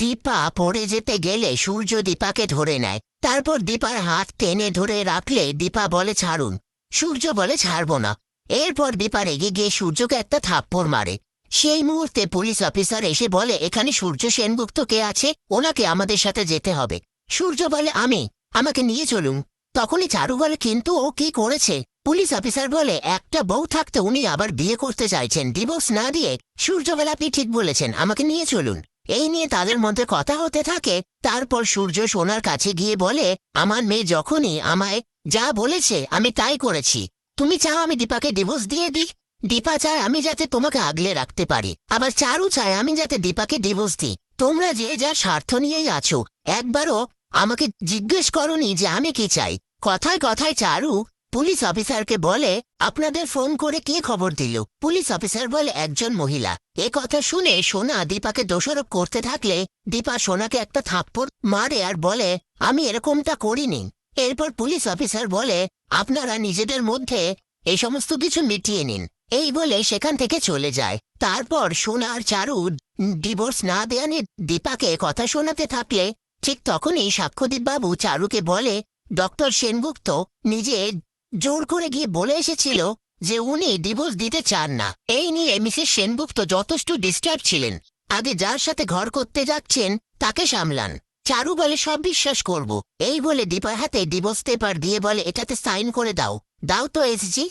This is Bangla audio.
দীপা পড়ে যেতে গেলে সূর্য দীপাকে ধরে নেয়। তারপর দীপার হাত টেনে ধরে রাখলে দীপা বলে ছাড়ুন। সূর্য বলে ছাড়বো না। এরপর দীপা রেগে গিয়ে সূর্যকে একটা থাপ্পড় মারে। সেই মুহূর্তে পুলিশ অফিসার এসে বলে এখানে সূর্য সেনগুপ্ত কে আছে, ওনাকে আমাদের সাথে যেতে হবে। সূর্য বলে আমাকে নিয়ে চলুন। তখনই চারু বলে কিন্তু ও কি করেছে? পুলিশ অফিসার বলে একটা বউ থাকতে উনি আবার বিয়ে করতে চাইছেন ডিভোর্স না দিয়ে। সূর্য বলে আপনি ঠিক বলেছেন, আমাকে নিয়ে চলুন। এই নিয়ে তাদের মধ্যে কথা হতে থাকে। তারপর সূর্য সোনার কাছে গিয়ে বলে আমার মেয়ে যখনই আমায় যা বলেছে আমি তাই করেছি। তুমি চাও আমি দীপাকে ডিভোর্স দিয়ে দিই? দীপা চায় আমি যাতে তোমাকে আগলে রাখতে পারি, আবার চারু চায় আমি যাতে দীপাকে ডিভোর্স দিই। তোমরা যে যা স্বার্থ নিয়েই আছো, একবারও আমাকে জিজ্ঞেস করনি যে আমি কি চাই। কথায় কথায় চারু পুলিশ অফিসারকে বলে আপনাদের ফোন করে কে খবর দিল? পুলিশ অফিসার বলে একজন মহিলা। এ কথা শুনে সোনা দীপাকে দোষারোপ করতে থাকলে দীপা সোনাকে একটা থাপ্পড় মারে আর বলে আমি এরকমটা করিনি। এরপর পুলিশ অফিসার বলে আপনারা নিজেদের মধ্যে এই সমস্ত কিছু মিটিয়ে নিন। এই বলে সেখান থেকে চলে যায়। তারপর সোনা আর চারু ডিভোর্স না দেয়া নিয়ে দীপাকে কথা শোনাতে থাকলে ঠিক তখনই সাক্ষ্যদীপ বাবু চারুকে বলে ডক্টর সেনগুপ্ত নিজে জোর করে গিয়ে বলে এসেছিল যে উনি ডিভোর্স দিতে চান না। এই নিয়ে মিসেস সেনগুপ্ত যথেষ্ট ডিস্টার্ব ছিলেন। আগে যার সাথে ঘর করতে যাচ্ছেন তাকে সামলান। চারু বলে সব বিশ্বাস করব। এই বলে দীপার হাতে ডিভোর্স পেপার দিয়ে বলে এটাতে সাইন করে দাও। দাও তো এসজি।